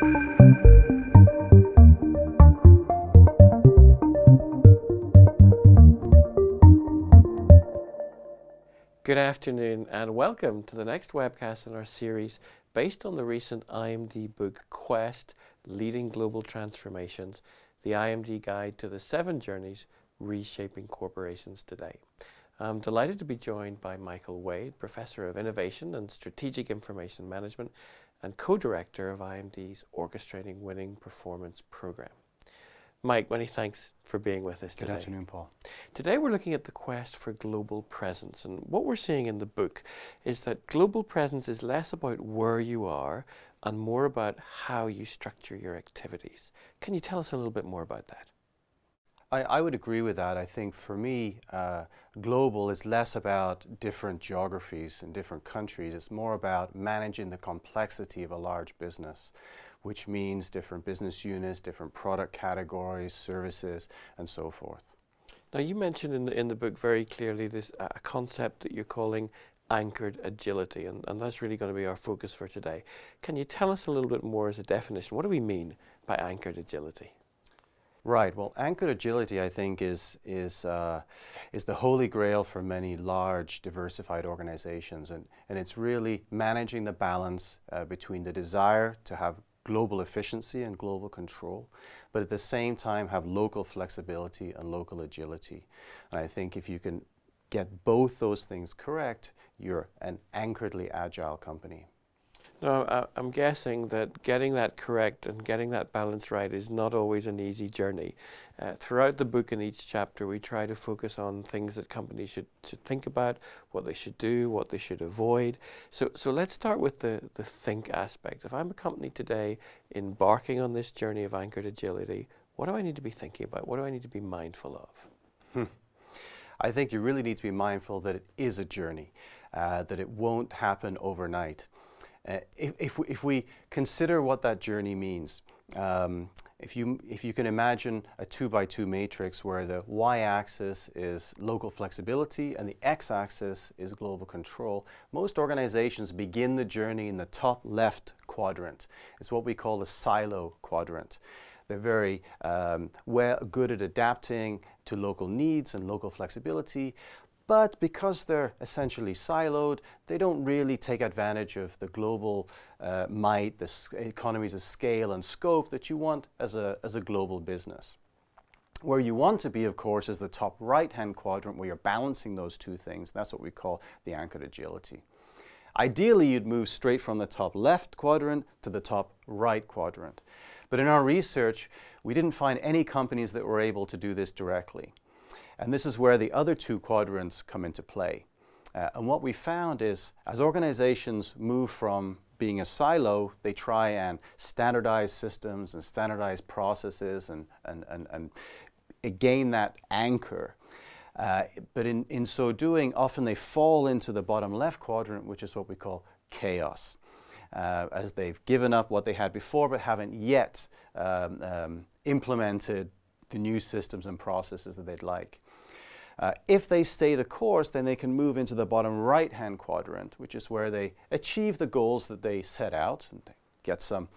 Good afternoon and welcome to the next webcast in our series based on the recent IMD book Quest, Leading Global Transformations, the IMD Guide to the 7 Journeys Reshaping Corporations Today. I'm delighted to be joined by Michael Wade, Professor of Innovation and Strategic Information Management and Co-Director of IMD's Orchestrating Winning Performance Program. Mike, many thanks for being with us today. Good afternoon, Paul. Today we're looking at the quest for global presence, and what we're seeing in the book is that global presence is less about where you are and more about how you structure your activities. Can you tell us a little bit more about that? I would agree with that. I think for me, global is less about different geographies and different countries. It's more about managing the complexity of a large business, which means different business units, different product categories, services, and so forth. Now, you mentioned in the book very clearly this a concept that you're calling anchored agility, and that's really going to be our focus for today. Can you tell us a little bit more as a definition? What do we mean by anchored agility? Right. Well, anchored agility, I think, is the holy grail for many large, diversified organizations, and it's really managing the balance between the desire to have global efficiency and global control, but at the same time have local flexibility and local agility. And I think if you can get both those things correct, you're an anchoredly agile company. Now, I'm guessing that getting that correct and getting that balance right is not always an easy journey. Throughout the book in each chapter, we try to focus on things that companies should think about, what they should do, what they should avoid. So let's start with the think aspect. If I'm a company today embarking on this journey of anchored agility, what do I need to be thinking about? What do I need to be mindful of? I think you really need to be mindful that it is a journey, that it won't happen overnight. If we consider what that journey means, if you can imagine a 2x2 matrix where the y-axis is local flexibility and the x-axis is global control, most organizations begin the journey in the top left quadrant. It's what we call the silo quadrant. They're very good at adapting to local needs and local flexibility, but because they're essentially siloed, they don't really take advantage of the global might, the economies of scale and scope that you want as a global business. Where you want to be, of course, is the top right-hand quadrant where you're balancing those two things. That's what we call the anchored agility. Ideally, you'd move straight from the top left quadrant to the top right quadrant. But in our research, we didn't find any companies that were able to do this directly. And this is where the other two quadrants come into play. And what we found is, as organizations move from being a silo, they try and standardize systems and standardize processes and gain that anchor. But in so doing, often they fall into the bottom left quadrant, which is what we call chaos, as they've given up what they had before but haven't yet implemented the new systems and processes that they'd like. If they stay the course, then they can move into the bottom right-hand quadrant, which is where they achieve the goals that they set out, and they get some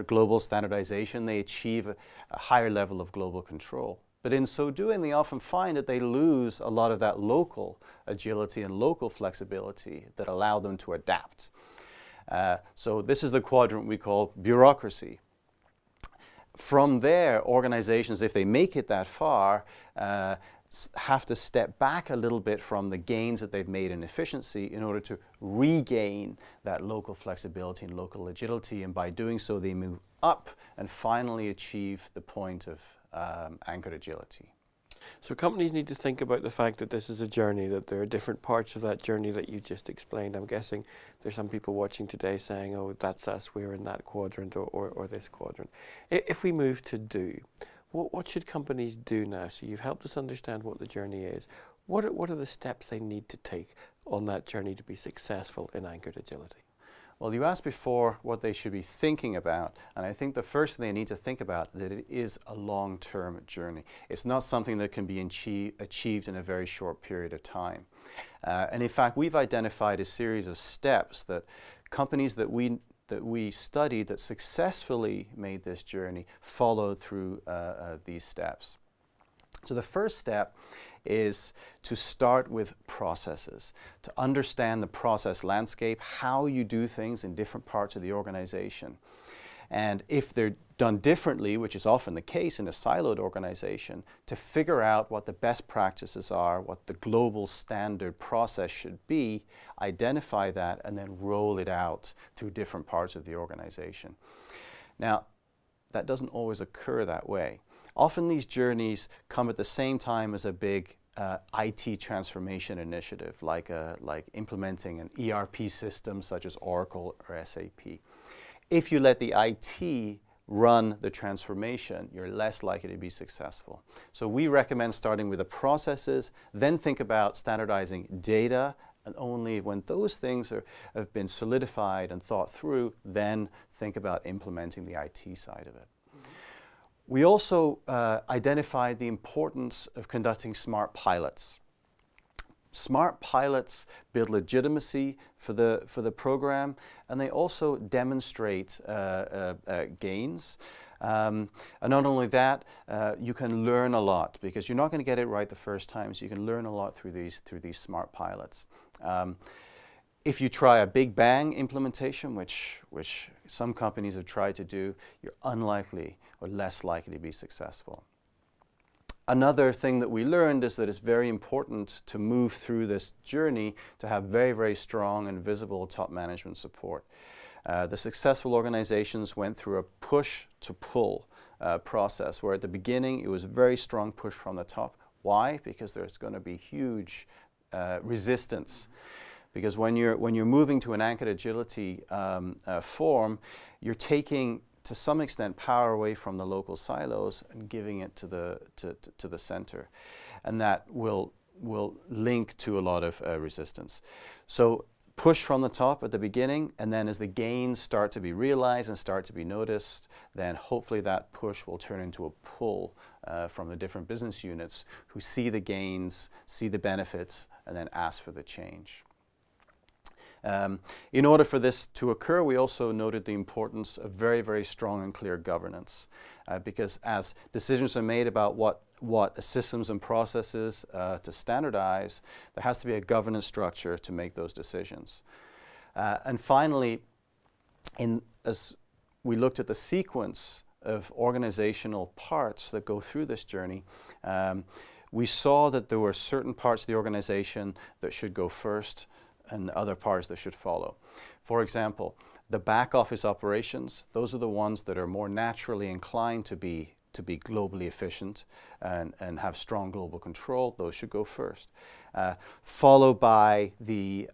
global standardization. They achieve a higher level of global control. But in so doing, they often find that they lose a lot of that local agility and local flexibility that allow them to adapt. So this is the quadrant we call bureaucracy. From there, organizations, if they make it that far, have to step back a little bit from the gains that they've made in efficiency in order to regain that local flexibility and local agility, and by doing so they move up and finally achieve the point of anchored agility. So companies need to think about the fact that this is a journey, that there are different parts of that journey that you just explained. I'm guessing there's some people watching today saying, oh, that's us, we're in that quadrant or this quadrant. If we move to do, what should companies do now? So you've helped us understand what the journey is. What are the steps they need to take on that journey to be successful in anchored agility? Well, you asked before what they should be thinking about, and I think the first thing they need to think about is that it is a long-term journey. It's not something that can be achieved in a very short period of time. And in fact, we've identified a series of steps that companies that we that we studied that successfully made this journey followed through these steps. So the first step is to start with processes, to understand the process landscape, how you do things in different parts of the organization. And if they're done differently, which is often the case in a siloed organization, to figure out what the best practices are, what the global standard process should be, identify that, and then roll it out through different parts of the organization. Now, that doesn't always occur that way. Often these journeys come at the same time as a big IT transformation initiative, like implementing an ERP system such as Oracle or SAP. If you let the IT run the transformation, you're less likely to be successful. So we recommend starting with the processes, then think about standardizing data, and only when those things have been solidified and thought through, then think about implementing the IT side of it. We also identified the importance of conducting smart pilots. Smart pilots build legitimacy for the program, and they also demonstrate gains. And not only that, you can learn a lot, because you're not going to get it right the first time, so you can learn a lot through these smart pilots. If you try a big bang implementation, which some companies have tried to do, you're unlikely or less likely to be successful. Another thing that we learned is that it's very important to move through this journey to have very, very strong and visible top management support. The successful organizations went through a push to pull process, where at the beginning it was a very strong push from the top. Why? Because there's going to be huge resistance. Because when you're moving to an anchored agility form, you're taking, to some extent, power away from the local silos and giving it to the center, and that will link to a lot of resistance. So push from the top at the beginning, and then as the gains start to be realized and start to be noticed, then hopefully that push will turn into a pull from the different business units who see the gains, see the benefits, and then ask for the change. In order for this to occur, we also noted the importance of very, very strong and clear governance, because as decisions are made about what systems and processes to standardize, there has to be a governance structure to make those decisions. And finally, as we looked at the sequence of organizational parts that go through this journey, we saw that there were certain parts of the organization that should go first, and other parts that should follow. For example, the back office operations, those are the ones that are more naturally inclined to be globally efficient and have strong global control. Those should go first. Followed by the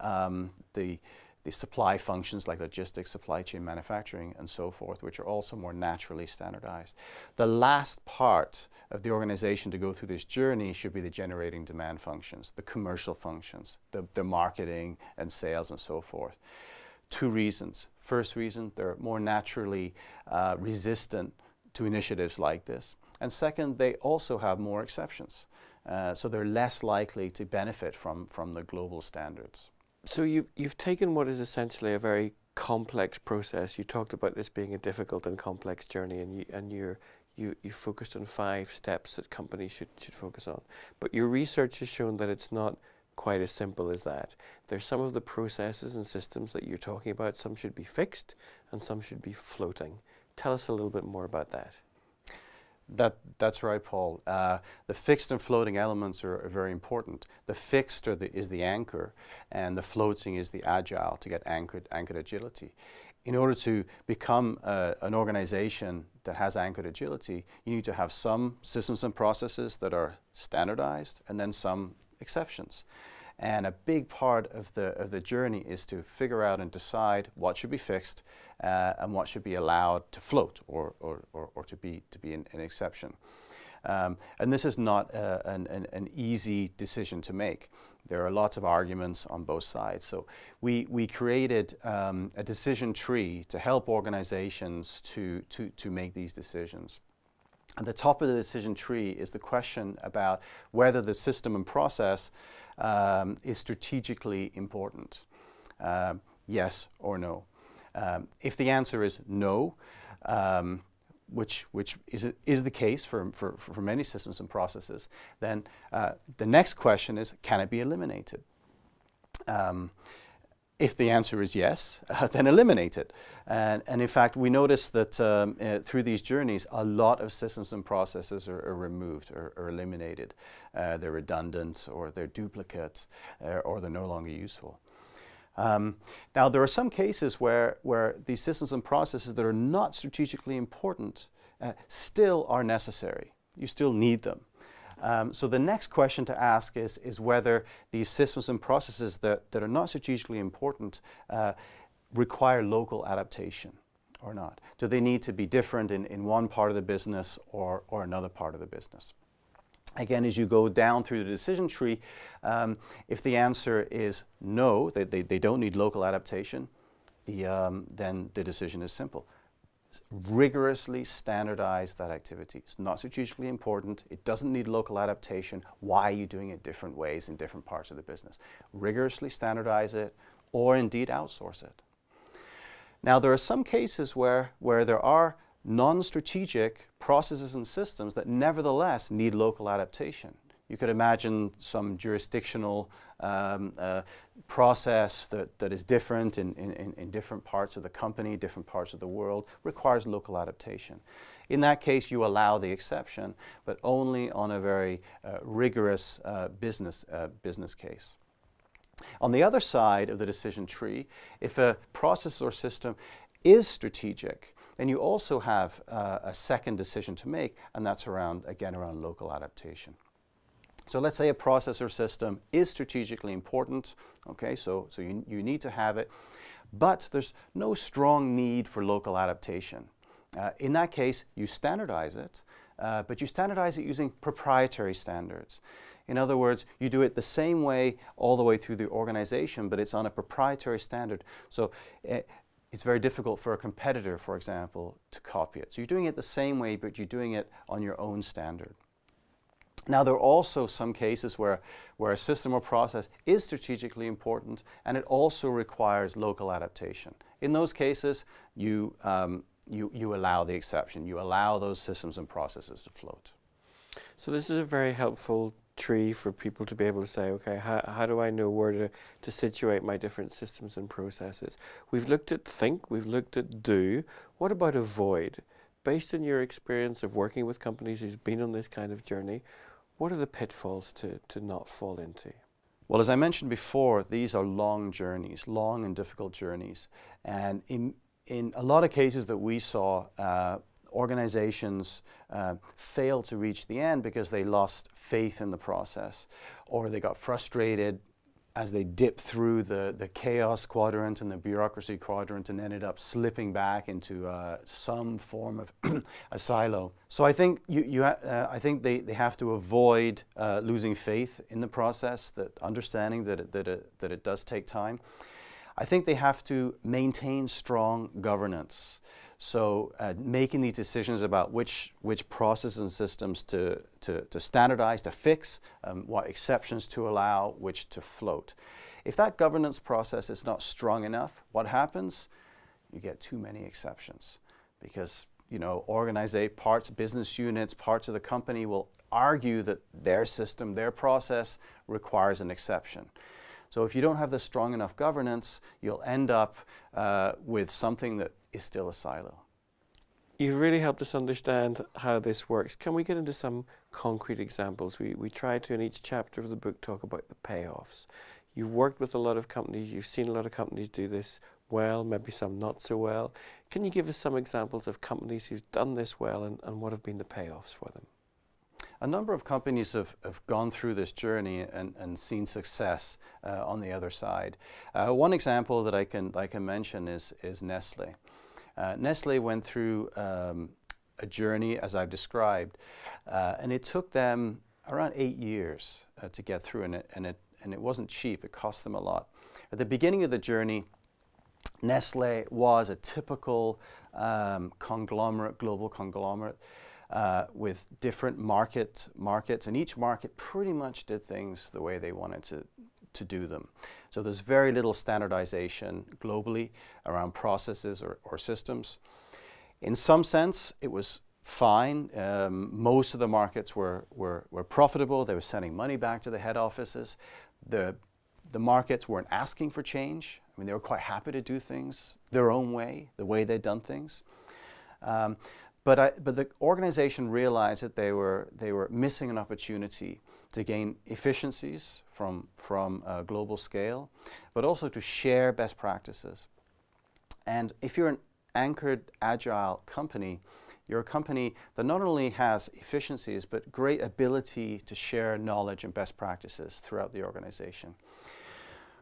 supply functions like logistics, supply chain, manufacturing, and so forth, which are also more naturally standardized. The last part of the organization to go through this journey should be the generating demand functions, the commercial functions, the marketing and sales and so forth. Two reasons. First reason, they're more naturally resistant to initiatives like this. And second, they also have more exceptions. So they're less likely to benefit from the global standards. So you've taken what is essentially a very complex process. You talked about this being a difficult and complex journey, and you focused on 5 steps that companies should focus on. But your research has shown that it's not quite as simple as that. There's some of the processes and systems that you're talking about. Some should be fixed, and some should be floating. Tell us a little bit more about that. That's right, Paul. The fixed and floating elements are very important. The fixed is the anchor, and the floating is the agile, to get anchored agility. In order to become an organization that has anchored agility, you need to have some systems and processes that are standardized, and then some exceptions. And a big part of the journey is to figure out and decide what should be fixed and what should be allowed to float or to be an exception. And this is not an easy decision to make. There are lots of arguments on both sides. So we created a decision tree to help organizations to make these decisions. At the top of the decision tree is the question about whether the system and process is strategically important, yes or no. If the answer is no, which is the case for many systems and processes, then the next question is, can it be eliminated? If the answer is yes, then eliminate it. And in fact, we notice that through these journeys, a lot of systems and processes are removed or eliminated. They're redundant, or they're duplicate, or they're no longer useful. Now, there are some cases where these systems and processes that are not strategically important still are necessary. You still need them. So the next question to ask is whether these systems and processes that are not strategically important require local adaptation or not. Do they need to be different in one part of the business or another part of the business? Again, as you go down through the decision tree, if the answer is no, they don't need local adaptation, then the decision is simple. Rigorously standardize that activity. It's not strategically important. It doesn't need local adaptation. Why are you doing it different ways in different parts of the business? Rigorously standardize it, or indeed outsource it. Now, there are some cases where there are non-strategic processes and systems that nevertheless need local adaptation. You could imagine some jurisdictional process that is different in different parts of the company, different parts of the world, requires local adaptation. In that case, you allow the exception, but only on a very rigorous business case. On the other side of the decision tree, if a process or system is strategic, then you also have a second decision to make, and that's around local adaptation. So let's say a process or system is strategically important, okay, so you need to have it, but there's no strong need for local adaptation. In that case, you standardize it, but you standardize it using proprietary standards. In other words, you do it the same way all the way through the organization, but it's on a proprietary standard. So it's very difficult for a competitor, for example, to copy it. So you're doing it the same way, but you're doing it on your own standard. Now, there are also some cases where a system or process is strategically important, and it also requires local adaptation. In those cases, you allow the exception. You allow those systems and processes to float. So this is a very helpful tree for people to be able to say, okay, how do I know where to situate my different systems and processes? We've looked at think, we've looked at do. What about avoid? Based on your experience of working with companies who's been on this kind of journey, what are the pitfalls to not fall into? Well, as I mentioned before, these are long journeys, long and difficult journeys. And in a lot of cases that we saw, organizations failed to reach the end because they lost faith in the process, or they got frustrated as they dipped through the chaos quadrant and the bureaucracy quadrant and ended up slipping back into some form of a silo. So I think I think they have to avoid losing faith in the process, that understanding that it does take time. I think they have to maintain strong governance. So making these decisions about which processes and systems to standardize, to fix, what exceptions to allow, which to float. If that governance process is not strong enough, what happens? You get too many exceptions, because parts, business units, parts of the company will argue that their system, their process requires an exception. So if you don't have the strong enough governance, you'll end up with something that is still a silo. You've really helped us understand how this works. Can we get into some concrete examples? We try to, in each chapter of the book, talk about the payoffs. You've worked with a lot of companies, you've seen a lot of companies do this well, maybe some not so well. Can you give us some examples of companies who've done this well and what have been the payoffs for them? A number of companies have gone through this journey and seen success on the other side. One example that I can mention is Nestlé. Nestlé went through a journey, as I've described, and it took them around 8 years to get through, and it wasn't cheap. It cost them a lot. At the beginning of the journey, Nestlé was a typical global conglomerate, with different markets, and each market pretty much did things the way they wanted to do them. So there's very little standardization globally around processes or systems. In some sense, it was fine. Most of the markets were profitable. They were sending money back to the head offices. The markets weren't asking for change. I mean, they were quite happy to do things their own way, the way they'd done things. But the organization realized that they were missing an opportunity to gain efficiencies from a global scale, but also to share best practices. And if you're an anchored, agile company, you're a company that not only has efficiencies, but great ability to share knowledge and best practices throughout the organization.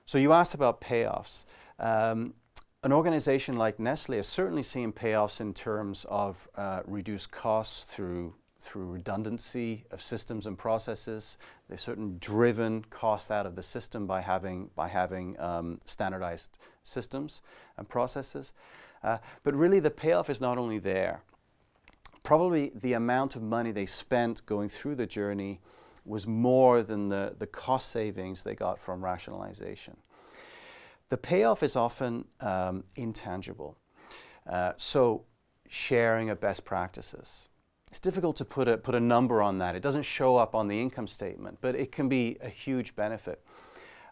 So you asked about payoffs. An organization like Nestlé has certainly seen payoffs in terms of reduced costs through redundancy of systems and processes. They've certainly driven costs out of the system by having standardized systems and processes. But really the payoff is not only there. Probably the amount of money they spent going through the journey was more than the cost savings they got from rationalization. The payoff is often intangible. So sharing of best practices. It's difficult to put a number on that. It doesn't show up on the income statement, but it can be a huge benefit.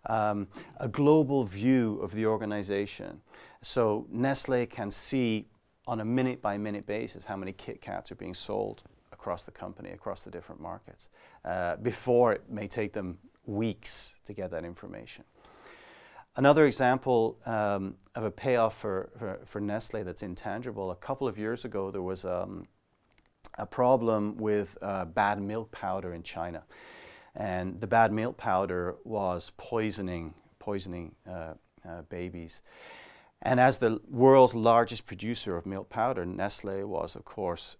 A global view of the organization. So Nestlé can see on a minute-by-minute basis how many Kit Kats are being sold across the company, across the different markets, before it may take them weeks to get that information. Another example of a payoff for Nestlé that's intangible, a couple of years ago there was a problem with bad milk powder in China. And the bad milk powder was poisoning babies. And as the world's largest producer of milk powder, Nestlé was, of course,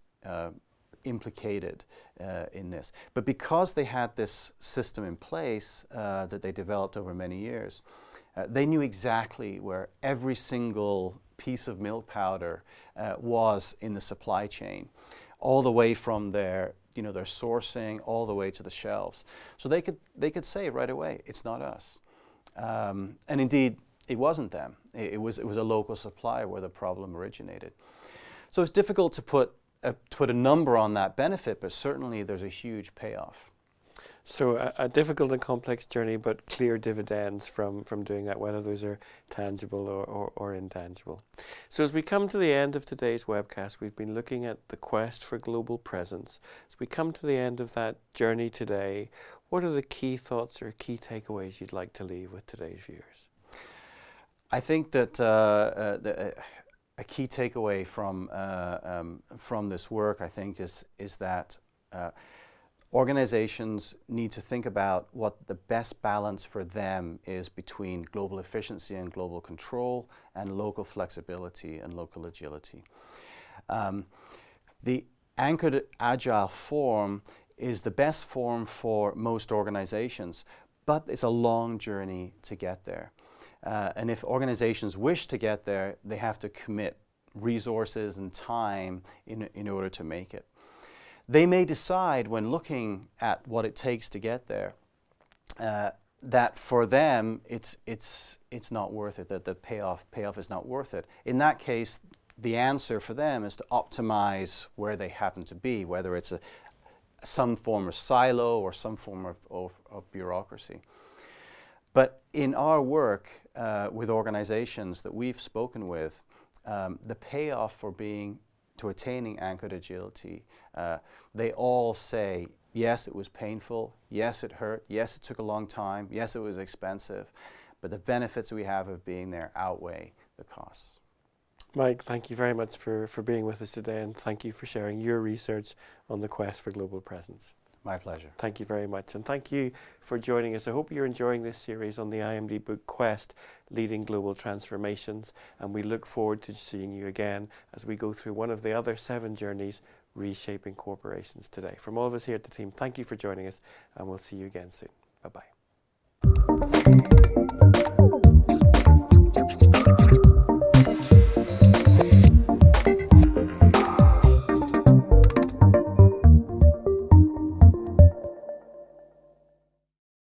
implicated in this. But because they had this system in place that they developed over many years, they knew exactly where every single piece of milk powder was in the supply chain, all the way from their sourcing all the way to the shelves. So they could say right away, it's not us. And indeed, it wasn't them. It was a local supplier where the problem originated. So it's difficult to put a number on that benefit, but certainly there's a huge payoff. So a difficult and complex journey, but clear dividends from doing that, whether those are tangible or intangible. So as we come to the end of today's webcast, we've been looking at the quest for global presence. As we come to the end of that journey today, what are the key thoughts or key takeaways you'd like to leave with today's viewers? I think that a key takeaway from this work, I think, is that organizations need to think about what the best balance for them is between global efficiency and global control and local flexibility and local agility. The anchored agile form is the best form for most organizations, but it's a long journey to get there. And if organizations wish to get there, they have to commit resources and time in order to make it. They may decide when looking at what it takes to get there that for them it's not worth it, that the payoff is not worth it. In that case, the answer for them is to optimize where they happen to be, whether it's some form of silo or some form of bureaucracy. But in our work with organizations that we've spoken with, the payoff for attaining anchored agility, they all say, yes, it was painful, yes, it hurt, yes, it took a long time, yes, it was expensive, but the benefits we have of being there outweigh the costs. Mike, thank you very much for being with us today, and thank you for sharing your research on the quest for global presence. My pleasure. Thank you very much, and thank you for joining us. I hope you're enjoying this series on the IMD book Quest, Leading Global Transformations, and we look forward to seeing you again as we go through one of the other 7 journeys reshaping corporations today. From all of us here at the team, thank you for joining us, and we'll see you again soon. Bye-bye.